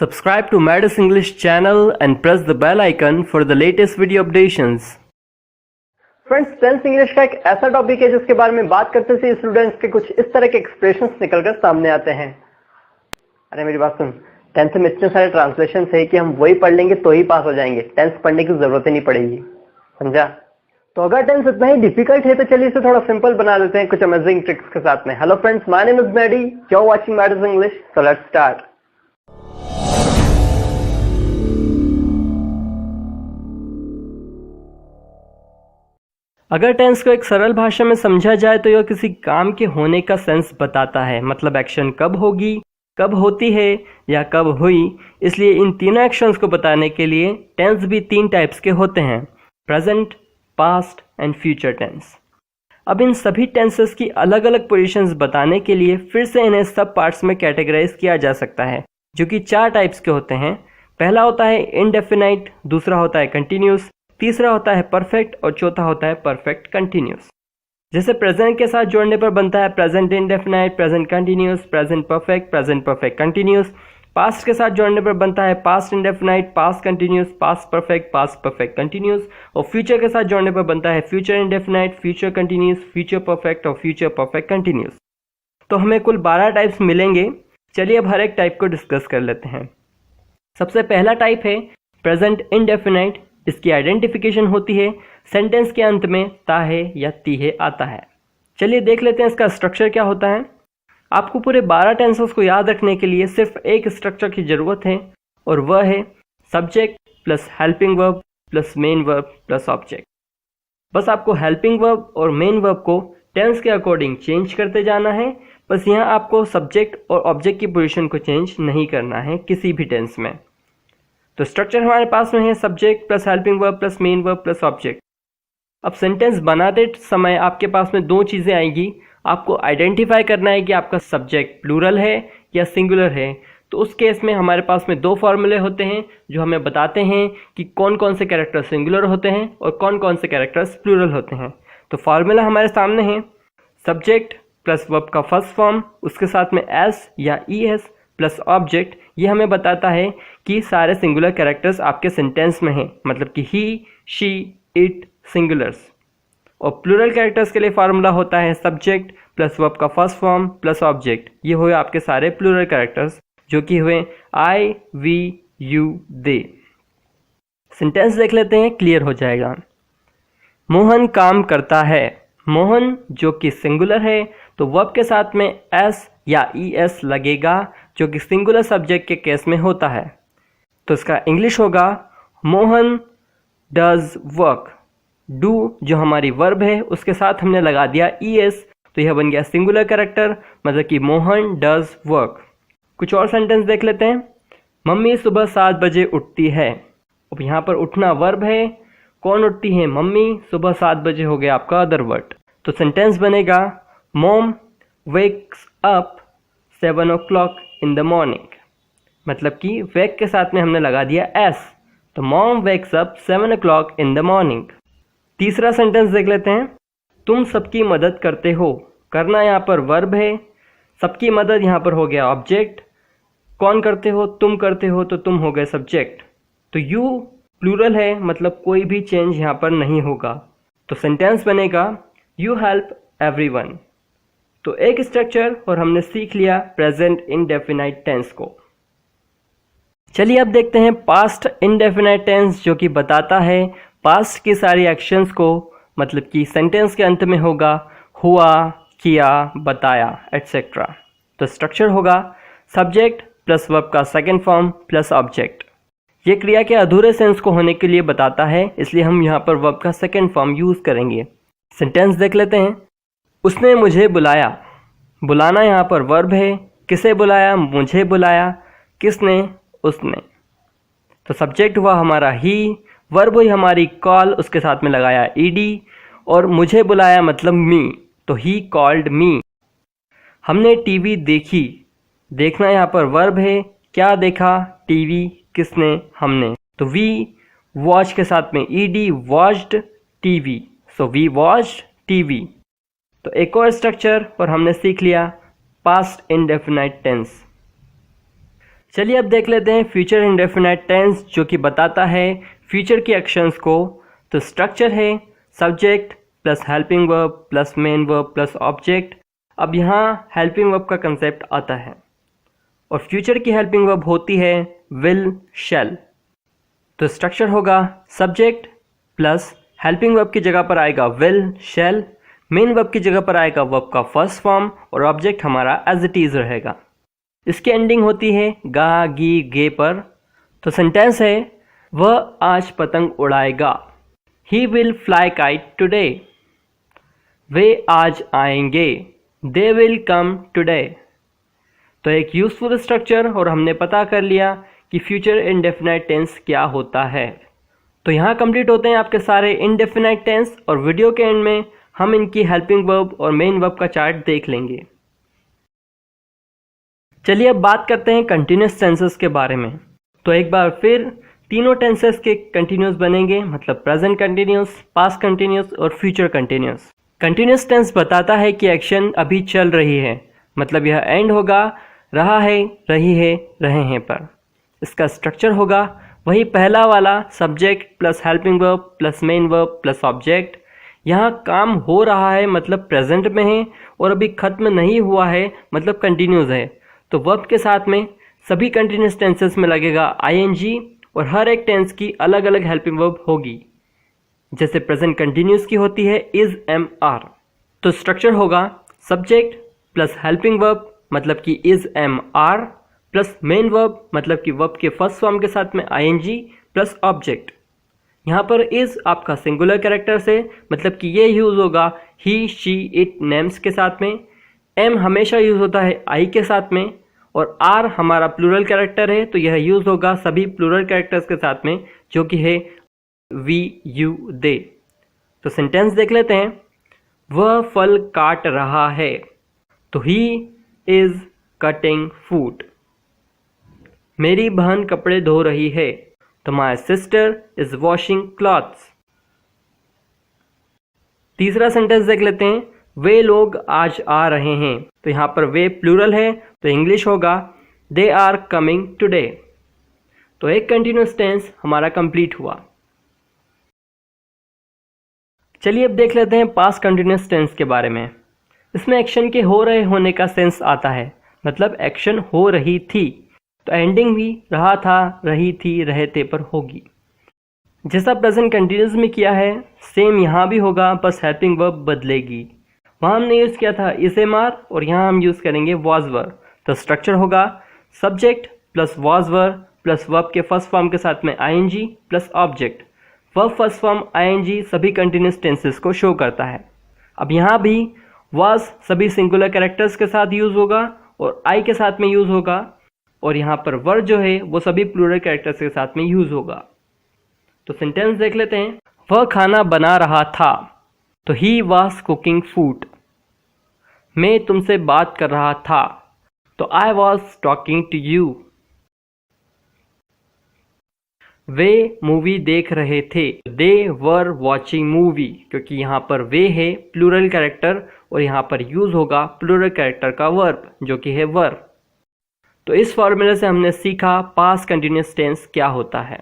Subscribe to Madis English channel and press the bell icon for the latest video updates. Friends, tenth English का एक ऐसा topic है जिसके बारे में बात करते से स्टूडेंट्स के कुछ इस तरह के एक्सप्रेशंस निकलकर सामने आते हैं। अरे मेरी बात सुन, टेंथ में इतने सारे ट्रांसलेशन है कि हम वही पढ़ लेंगे तो ही पास हो जाएंगे, टेंथ पढ़ने की जरूरत ही नहीं पड़ेगी, समझा? तो अगर टेंथ इतना ही डिफिकल्ट है तो चलिए इसे थोड़ा सिंपल बना देते हैं कुछ अमेजिंग ट्रिक्स के साथ में। Hello friends, my name is Maddy, you are watching Maddy's English, so let's start. अगर टेंस को एक सरल भाषा में समझा जाए तो यह किसी काम के होने का सेंस बताता है, मतलब एक्शन कब होगी, कब होती है या कब हुई। इसलिए इन तीनों एक्शंस को बताने के लिए टेंस भी तीन टाइप्स के होते हैं, present, past and future tense. अब इन सभी टेंसेस की अलग अलग पोजीशंस बताने के लिए फिर से इन्हें सब पार्ट्स में कैटेगराइज किया जा सकता है, जो कि चार टाइप्स के होते हैं। पहला होता है इनडेफिनाइट, दूसरा होता है कंटिन्यूस, तीसरा होता है परफेक्ट और चौथा होता है परफेक्ट कंटिन्यूस। जैसे प्रेजेंट के साथ जोड़ने पर बनता है present indefinite, present continuous, present perfect continuous. Past के साथ जोड़ने पर बनता है past indefinite, past continuous, past perfect continuous. और फ्यूचर के साथ जोड़ने पर बनता है future indefinite, future continuous, future perfect और फ्यूचर परफेक्ट कंटिन्यूस। तो हमें कुल 12 टाइप्स मिलेंगे। चलिए अब हर एक टाइप को डिस्कस कर लेते हैं। सबसे पहला टाइप है प्रेजेंट इंडेफिनाइट। इसकी आइडेंटिफिकेशन होती है सेंटेंस के अंत में ताहे या तीहे आता है। चलिए देख लेते हैं इसका स्ट्रक्चर क्या होता है। आपको पूरे 12 टेंसेस को याद रखने के लिए सिर्फ एक स्ट्रक्चर की जरूरत है, और वह है subject plus helping verb plus main verb plus object. बस आपको हेल्पिंग वर्ब और मेन वर्ब को टेंस के अकॉर्डिंग चेंज करते जाना है। बस यहाँ आपको सब्जेक्ट और ऑब्जेक्ट की पोजीशन को चेंज नहीं करना है किसी भी टेंस में। तो स्ट्रक्चर हमारे पास में है subject plus helping verb plus main verb plus object. अब सेंटेंस बनाते समय आपके पास में दो चीज़ें आएगी। आपको आइडेंटिफाई करना है कि आपका सब्जेक्ट प्लूरल है या सिंगुलर है। तो उस केस में हमारे पास में दो फॉर्मूले होते हैं जो हमें बताते हैं कि कौन कौन से कैरेक्टर सिंगुलर होते हैं और कौन कौन से कैरेक्टर्स प्लूरल होते हैं। तो फार्मूला हमारे सामने है सब्जेक्ट प्लस वर्ब का फर्स्ट फॉर्म, उसके साथ में एस या ई एस प्लस ऑब्जेक्ट। ये हमें बताता है कि सारे सिंगुलर कैरेक्टर्स आपके सेंटेंस में हैं, मतलब कि ही, शी, इट सिंगुलर्स। और प्लूरल कैरेक्टर्स के लिए फार्मूला होता है सब्जेक्ट प्लस वर्ब का फर्स्ट फॉर्म प्लस ऑब्जेक्ट। ये हुए आपके सारे प्लूरल कैरेक्टर्स जो कि हुए आई, वी, यू, दे। सेंटेंस देख लेते हैं, क्लियर हो जाएगा। मोहन काम करता है। मोहन जो कि सिंगुलर है तो वर्ब के साथ में एस या ई एस लगेगा, जो कि सिंगुलर सब्जेक्ट के केस में होता है। तो इसका इंग्लिश होगा मोहन डज वर्क। डू जो हमारी वर्ब है उसके साथ हमने लगा दिया ई एस, तो यह बन गया सिंगुलर कैरेक्टर, मतलब कि मोहन डज वर्क। कुछ और सेंटेंस देख लेते हैं। मम्मी सुबह 7 बजे उठती है। अब यहाँ पर उठना वर्ब है, कौन उठती है? मम्मी। सुबह 7 बजे हो गया आपका अदर वर्ड। तो सेंटेंस बनेगा mom wakes up 7 o'clock in the morning, मतलब कि वेक के साथ में हमने लगा दिया एस, तो mom wakes up 7 o'clock in the morning. तीसरा सेंटेंस देख लेते हैं। तुम सबकी मदद करते हो। करना यहाँ पर वर्ब है, सबकी मदद यहाँ पर हो गया ऑब्जेक्ट। कौन करते हो? तुम करते हो, तो तुम हो गए सब्जेक्ट। तो यू प्लूरल है, मतलब कोई भी चेंज यहाँ पर नहीं होगा। तो सेंटेंस बनेगा यू हेल्प एवरीवन। तो एक स्ट्रक्चर और हमने सीख लिया प्रेजेंट इंडेफिनाइट टेंस को। चलिए अब देखते हैं पास्ट इंडेफिनाइट टेंस, जो कि बताता है पास्ट की सारी एक्शंस को, मतलब कि सेंटेंस के अंत में होगा हुआ, किया, बताया एटसेट्रा। तो स्ट्रक्चर होगा सब्जेक्ट प्लस वर्ब का सेकंड फॉर्म प्लस ऑब्जेक्ट। ये क्रिया के अधूरे सेंस को होने के लिए बताता है, इसलिए हम यहाँ पर वर्ब का सेकंड फॉर्म यूज करेंगे। सेंटेंस देख लेते हैं। उसने मुझे बुलाया। बुलाना यहाँ पर वर्ब है, किसे बुलाया? मुझे बुलाया। किसने? उसने। तो सब्जेक्ट हुआ हमारा ही, वर्ब हुई हमारी कॉल, उसके साथ में लगाया ईडी, और मुझे बुलाया मतलब मी, तो ही कॉल्ड मी। हमने टीवी देखी। देखना यहाँ पर वर्ब है, क्या देखा? टीवी। किसने? हमने। तो वी वॉच के साथ में ED, watched TV, so we watched TV. तो एक और स्ट्रक्चर और हमने सीख लिया पास्ट इंडेफिनाइट टेंस। चलिए अब देख लेते हैं फ्यूचर इंडेफिनाइट टेंस, जो कि बताता है फ्यूचर की एक्शंस को। तो स्ट्रक्चर है subject plus helping verb plus main verb plus object. अब यहाँ हेल्पिंग वर्ब का कंसेप्ट आता है और फ्यूचर की हेल्पिंग वर्ब होती है विल शैल। तो स्ट्रक्चर होगा सब्जेक्ट प्लस हेल्पिंग वर्ब की जगह पर आएगा विल शैल, मेन वर्ब की जगह पर आएगा वर्ब का फर्स्ट फॉर्म और ऑब्जेक्ट हमारा एज इट इज रहेगा। इसकी एंडिंग होती है गा गी गे पर। तो सेंटेंस है वह आज पतंग उड़ाएगा, he will fly kite today. वे आज आएंगे, दे विल कम टुडे। तो एक यूजफुल स्ट्रक्चर और हमने पता कर लिया कि फ्यूचर इंडेफिनाइट टेंस क्या होता है। तो यहाँ कंप्लीट होते हैं आपके सारे इंडेफिनाइट टेंस और वीडियो के एंड में हम इनकी हेल्पिंग वर्ब और मेन वर्ब का चार्ट देख लेंगे। चलिए अब बात करते हैं कंटिन्यूस टेंसेस के बारे में। तो एक बार फिर तीनों टेंसेस के कंटिन्यूस बनेंगे, मतलब प्रेजेंट कंटिन्यूस, पास्ट कंटिन्यूस और फ्यूचर कंटिन्यूस। कंटिन्यूस टेंस बताता है कि एक्शन अभी चल रही है, मतलब यह एंड होगा रहा है, रही है, रहे हैं पर। इसका स्ट्रक्चर होगा वही पहला वाला subject plus helping verb plus main verb plus object. यहाँ काम हो रहा है मतलब प्रेजेंट में है और अभी खत्म नहीं हुआ है मतलब कंटिन्यूस है। तो वर्ब के साथ में सभी कंटिन्यूस टेंसेस में लगेगा आईएनजी और हर एक टेंस की अलग अलग हेल्पिंग वर्ब होगी। जैसे प्रेजेंट कंटिन्यूस की होती है इज एम आर। तो स्ट्रक्चर होगा सब्जेक्ट प्लस हेल्पिंग वर्ब मतलब कि is am are plus main verb मतलब कि वर्ब के फर्स्ट फॉर्म के साथ में आईएनजी प्लस ऑब्जेक्ट। यहाँ पर इज आपका सिंगुलर कैरेक्टर से मतलब कि ये यूज होगा ही शी इट नेम्स के साथ में। एम हमेशा यूज होता है आई के साथ में और आर हमारा प्लूरल कैरेक्टर है तो यह यूज होगा सभी प्लूरल कैरेक्टर्स के साथ में, जो कि है वी यू दे। तो सेंटेंस देख लेते हैं। वह फल काट रहा है, तो ही इज कटिंग फूड। मेरी बहन कपड़े धो रही है, तो my sister is washing clothes. तीसरा सेंटेंस देख लेते हैं। वे लोग आज आ रहे हैं, तो यहाँ पर वे प्लूरल है तो इंग्लिश होगा दे आर कमिंग टुडे। तो एक कंटिन्यूस टेंस हमारा कंप्लीट हुआ। चलिए अब देख लेते हैं पास्ट कंटिन्यूस टेंस के बारे में। इसमें एक्शन के हो रहे होने का सेंस आता है, मतलब एक्शन हो रही थी तो एंडिंग भी रहा था, रही थी, रहते पर होगी। जैसा प्रेजेंट कंटिन्यूस में किया है सेम यहाँ भी होगा, बस हेल्पिंग वर्ब बदलेगी। वहाँ हमने यूज़ किया था इज एम आर और यहाँ हम यूज़ करेंगे वॉज वर। तो स्ट्रक्चर होगा subject plus was were plus verb के फर्स्ट फॉर्म के साथ में ING plus object. Verb first form ING सभी कंटिन्यूस टेंसेस को शो करता है। अब यहाँ भी वॉज सभी सिंगुलर कैरेक्टर्स के साथ यूज़ होगा और आई के साथ में यूज़ होगा और यहाँ पर वर जो है वो सभी प्लूरल कैरेक्टर्स के साथ में यूज़ होगा। तो सेंटेंस देख लेते हैं। वह खाना बना रहा था, तो ही वॉज कुकिंग फूड। मैं तुमसे बात कर रहा था, तो I was talking to you. वे मूवी देख रहे थे, दे वर वॉचिंग मूवी, क्योंकि यहाँ पर वे है प्लूरल कैरेक्टर और यहाँ पर यूज होगा प्लूरल कैरेक्टर का वर्ब जो कि है वर। तो इस फॉर्मूले से हमने सीखा पास्ट कंटिन्यूस टेंस क्या होता है।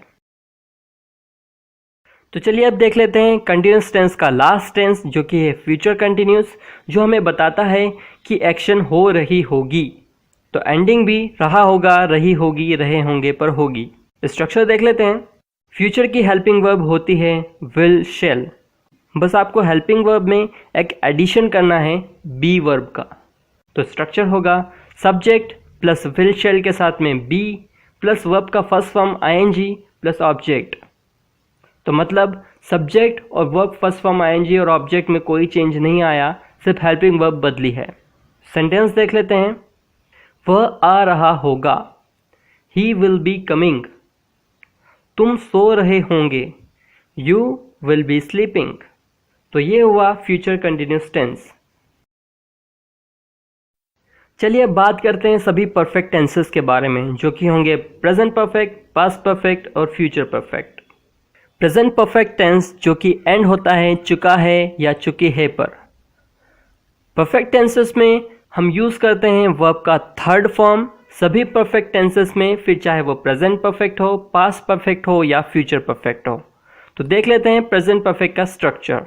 तो चलिए अब देख लेते हैं कंटिन्यूस टेंस का लास्ट टेंस जो कि है फ्यूचर कंटिन्यूस, जो हमें बताता है कि एक्शन हो रही होगी तो एंडिंग भी रहा होगा, रही होगी, रहे होंगे पर होगी। स्ट्रक्चर देख लेते हैं। फ्यूचर की हेल्पिंग वर्ब होती है विल शैल। बस आपको हेल्पिंग वर्ब में एक एडिशन करना है बी वर्ब का। तो स्ट्रक्चर होगा सब्जेक्ट प्लस विल शैल के साथ में बी प्लस वर्ब का first form ING plus object. तो मतलब सब्जेक्ट और वर्ब फर्स्ट फॉर्म आईएनजी और ऑब्जेक्ट में कोई चेंज नहीं आया, सिर्फ हेल्पिंग वर्ब बदली है। सेंटेंस देख लेते हैं। वह आ रहा होगा, ही विल बी कमिंग। तुम सो रहे होंगे, यू विल बी स्लीपिंग। तो ये हुआ फ्यूचर कंटिन्यूस टेंस। चलिए अब बात करते हैं सभी परफेक्ट टेंसेस के बारे में जो कि होंगे प्रेजेंट परफेक्ट, पास्ट परफेक्ट और future perfect. Present perfect tense जो कि एंड होता है चुका है या चुके है पर। परफेक्ट टेंसेस में हम यूज करते हैं वर्ब का थर्ड फॉर्म सभी परफेक्ट टेंसेस में, फिर चाहे वो प्रेजेंट परफेक्ट हो, पास्ट परफेक्ट हो या फ्यूचर परफेक्ट हो। तो देख लेते हैं प्रेजेंट परफेक्ट का structure.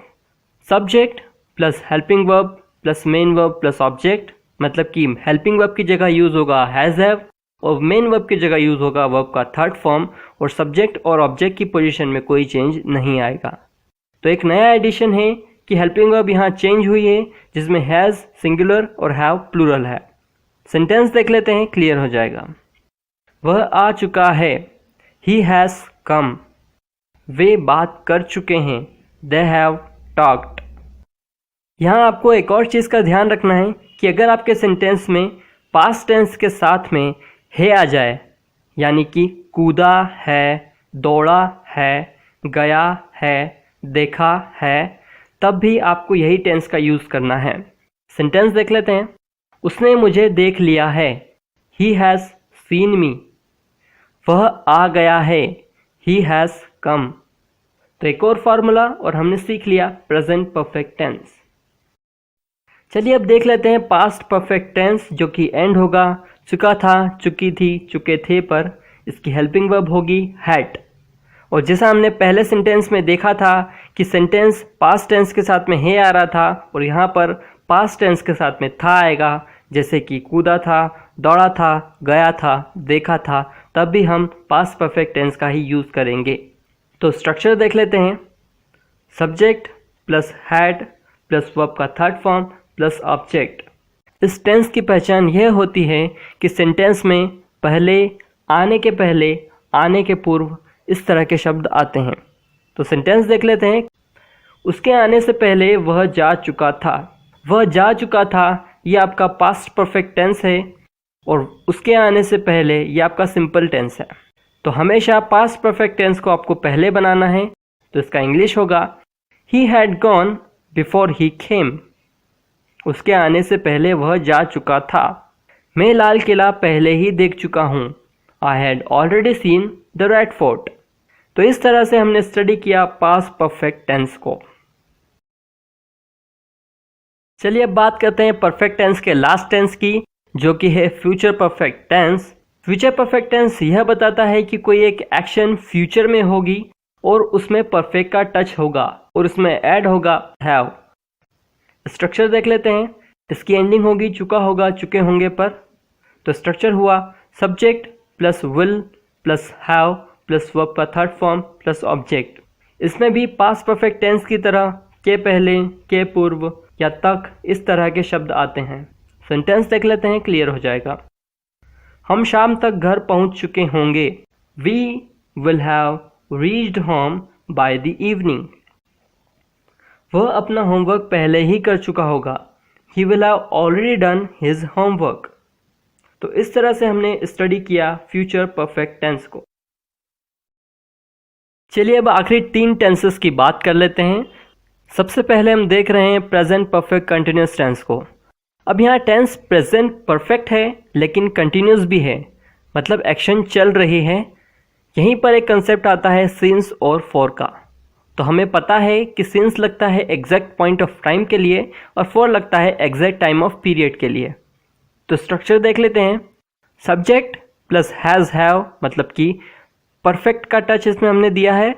Subject plus helping verb plus main verb plus object, मतलब कि हेल्पिंग वर्ब की जगह यूज होगा हैज हैव और मेन वर्ब की जगह यूज होगा वर्ब का थर्ड फॉर्म, और सब्जेक्ट और ऑब्जेक्ट की पोजीशन में कोई चेंज नहीं आएगा। तो एक नया एडिशन है कि हेल्पिंग वर्ब यहाँ चेंज हुई है, जिसमें हैज सिंगुलर और हैव प्लूरल है। सेंटेंस देख लेते हैं, क्लियर हो जाएगा। वह आ चुका है, ही हैज कम। वे बात कर चुके हैं, दे हैव टॉक्ड। यहाँ आपको एक और चीज़ का ध्यान रखना है कि अगर आपके सेंटेंस में पास्ट टेंस के साथ में है आ जाए, यानी कि कूदा है, दौड़ा है, गया है, देखा है, तब भी आपको यही टेंस का यूज़ करना है। सेंटेंस देख लेते हैं। उसने मुझे देख लिया है, ही हैज़ सीन मी। वह आ गया है, ही हैज़ कम। तो एक और फार्मूला और हमने सीख लिया प्रेजेंट परफेक्ट टेंस। चलिए अब देख लेते हैं पास्ट परफेक्ट टेंस, जो कि एंड होगा चुका था, चुकी थी, चुके थे पर। इसकी हेल्पिंग वर्ब होगी हैड। और जैसा हमने पहले सेंटेंस में देखा था कि सेंटेंस पास्ट टेंस के साथ में है आ रहा था और यहाँ पर पास्ट टेंस के साथ में था आएगा, जैसे कि कूदा था, दौड़ा था, गया था, देखा था, तब भी हम पास्ट परफेक्ट टेंस का ही यूज़ करेंगे। तो स्ट्रक्चर देख लेते हैं। Subject plus had plus verb का थर्ड फॉर्म प्लस ऑब्जेक्ट। इस टेंस की पहचान यह होती है कि सेंटेंस में पहले, आने के पूर्व इस तरह के शब्द आते हैं। तो सेंटेंस देख लेते हैं। उसके आने से पहले वह जा चुका था। वह जा चुका था, ये आपका पास्ट परफेक्ट टेंस है, और उसके आने से पहले ये आपका सिंपल टेंस है। तो हमेशा पास्ट परफेक्ट टेंस को आपको पहले बनाना है। तो इसका इंग्लिश होगा he had gone before he came. उसके आने से पहले वह जा चुका था। मैं लाल किला पहले ही देख चुका हूँ। I had already seen the red fort. तो इस तरह से हमने स्टडी किया पास्ट परफेक्ट टेंस को। चलिए अब बात करते हैं परफेक्ट टेंस के लास्ट टेंस की, जो कि है future perfect tense. Future perfect tense यह बताता है कि कोई एक एक्शन फ्यूचर में होगी और उसमें परफेक्ट का टच होगा और उसमें ऐड होगा हैव। स्ट्रक्चर देख लेते हैं। इसकी एंडिंग होगी चुका होगा, चुके होंगे पर। तो स्ट्रक्चर हुआ subject plus will plus have plus verb का थर्ड फॉर्म प्लस ऑब्जेक्ट। इसमें भी पास्ट परफेक्ट टेंस की तरह के पहले, के पूर्व या तक इस तरह के शब्द आते हैं। सेंटेंस देख लेते हैं, क्लियर हो जाएगा। हम शाम तक घर पहुंच चुके होंगे। We will have reached home by the evening. वह अपना होमवर्क पहले ही कर चुका होगा। He will have already done his homework. तो इस तरह से हमने स्टडी किया फ्यूचर परफेक्ट टेंस को। चलिए अब आखिरी 3 टेंसेस की बात कर लेते हैं। सबसे पहले हम देख रहे हैं प्रेजेंट परफेक्ट कंटिन्यूस टेंस को। अब यहाँ टेंस प्रेजेंट परफेक्ट है लेकिन कंटिन्यूस भी है, मतलब एक्शन चल रही है। यहीं पर एक कंसेप्ट आता है सिंस और फॉर का। तो हमें पता है कि सिंस लगता है एग्जैक्ट पॉइंट ऑफ टाइम के लिए और फॉर लगता है एग्जैक्ट टाइम ऑफ पीरियड के लिए। तो स्ट्रक्चर देख लेते हैं। सब्जेक्ट प्लस हैज़ हैव, मतलब कि परफेक्ट का टच इसमें हमने दिया है,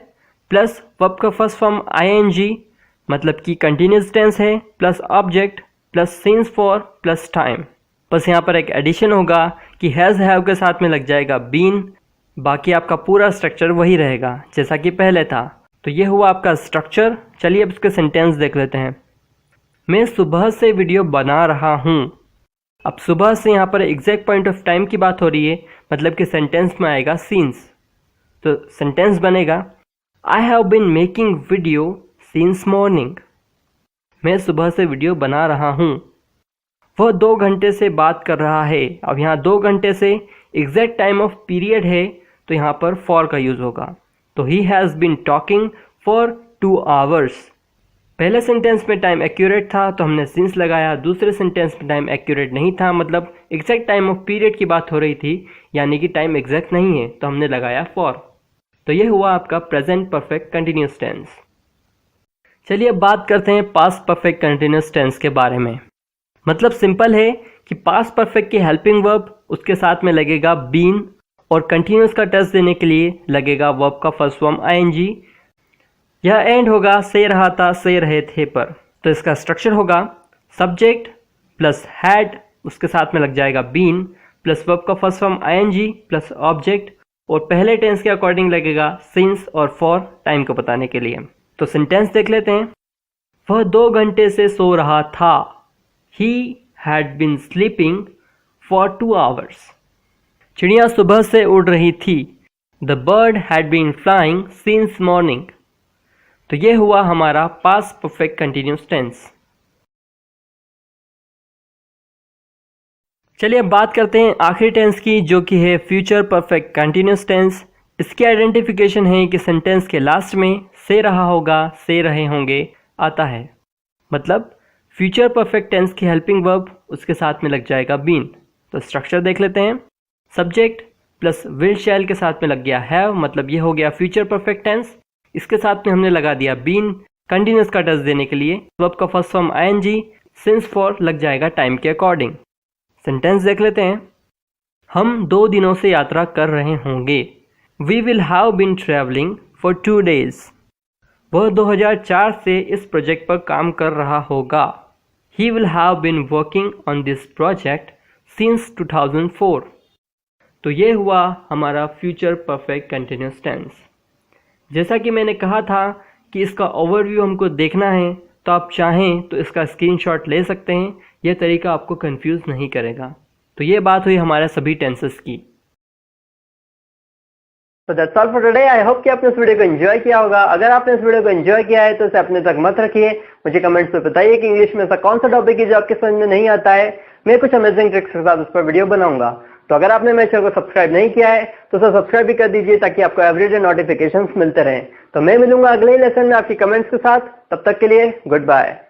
प्लस वर्ब का फर्स्ट फॉर्म आईएनजी, मतलब कि कंटिन्यूस टेंस है, plus object plus since for plus time. बस यहाँ पर एक एडिशन होगा कि हैज़ हैव के साथ में लग जाएगा बीन। बाकी आपका पूरा स्ट्रक्चर वही रहेगा जैसा कि पहले था। तो ये हुआ आपका स्ट्रक्चर। चलिए अब इसके सेंटेंस देख लेते हैं। मैं सुबह से वीडियो बना रहा हूँ। अब सुबह से यहाँ पर एग्जैक्ट पॉइंट ऑफ टाइम की बात हो रही है, मतलब कि सेंटेंस में आएगा सीन्स। तो सेंटेंस बनेगा I have been making video since morning. मैं सुबह से वीडियो बना रहा हूँ। वह 2 घंटे से बात कर रहा है। अब यहाँ 2 घंटे से एग्जैक्ट टाइम ऑफ पीरियड है, तो यहाँ पर फॉर का यूज होगा। तो he has been talking for 2 hours. पहले सेंटेंस में टाइम एक्यूरेट था तो हमने सिंस लगाया। दूसरे सेंटेंस में टाइम एक्यूरेट नहीं था, मतलब एग्जैक्ट टाइम ऑफ पीरियड की बात हो रही थी, यानी कि टाइम एग्जैक्ट नहीं है, तो हमने लगाया फॉर। तो ये हुआ आपका प्रेजेंट परफेक्ट कंटिन्यूस टेंस। चलिए अब बात करते हैं पास्ट परफेक्ट कंटिन्यूस टेंस के बारे में। मतलब सिंपल है कि पास्ट परफेक्ट की हेल्पिंग वर्ब उसके साथ में लगेगा बीन और कंटिन्यूस का टेस्ट देने के लिए लगेगा वर्ब का फर्स्ट फॉर्म आईएनजी। यह एंड होगा से रहा था से रहे थे पर। तो इसका स्ट्रक्चर होगा सब्जेक्ट प्लस हैड उसके साथ में लग जाएगा बीन प्लस वर्ब का first form ING plus object और पहले टेंस के अकॉर्डिंग लगेगा सिंस और फॉर टाइम को बताने के लिए। तो सेंटेंस देख लेते हैं। वह 2 घंटे से सो रहा था। He had been sleeping for 2 hours। चिड़िया सुबह से उड़ रही थी। The bird had been flying since morning. तो ये हुआ हमारा पास्ट परफेक्ट कंटिन्यूस टेंस। चलिए अब बात करते हैं आखिरी टेंस की, जो कि है फ्यूचर परफेक्ट कंटिन्यूस टेंस। इसकी आइडेंटिफिकेशन है कि सेंटेंस के लास्ट में से रहा होगा, से रहे होंगे आता है। मतलब फ्यूचर परफेक्ट टेंस की हेल्पिंग वर्ब उसके साथ में लग जाएगा बीन। तो स्ट्रक्चर देख लेते हैं। सब्जेक्ट प्लस विल शैल के साथ में लग गया हैव, मतलब ये हो गया फ्यूचर परफेक्ट टेंस। इसके साथ में हमने लगा दिया बीन कंटिन्यूस का टेस्ट देने के लिए। वर्ब का first form ING, since for लग जाएगा टाइम के अकॉर्डिंग। सेंटेंस देख लेते हैं। हम 2 दिनों से यात्रा कर रहे होंगे। We will have been travelling for 2 days। वह 2004 से इस प्रोजेक्ट पर काम कर रहा होगा। He will have been working on this project since 2004। तो ये हुआ हमारा फ्यूचर परफेक्ट कंटिन्यूस टेंस। जैसा कि मैंने कहा था कि इसका ओवरव्यू हमको देखना है, तो आप चाहें तो इसका स्क्रीनशॉट ले सकते हैं। यह तरीका आपको कंफ्यूज नहीं करेगा। तो ये बात हुई हमारे सभी टेंसेस की। तो that's all for today. I hope कि आपने इस वीडियो को एंजॉय किया होगा। अगर आपने इस वीडियो को एंजॉय किया है तो इसे अपने तक मत रखिए, मुझे कमेंट्स में बताइए कि इंग्लिश में ऐसा कौन सा टॉपिक है जो आपके समझ में नहीं आता है। मैं कुछ अमेजिंग ट्रिक्स के साथ उस पर वीडियो बनाऊंगा। तो अगर आपने मेरे चैनल को सब्सक्राइब नहीं किया है तो उसे सब्सक्राइब भी कर दीजिए, ताकि आपको एवरीडे नोटिफिकेशंस मिलते रहें। तो मैं मिलूंगा अगले लेसन में आपकी कमेंट्स के साथ। तब तक के लिए गुड बाय।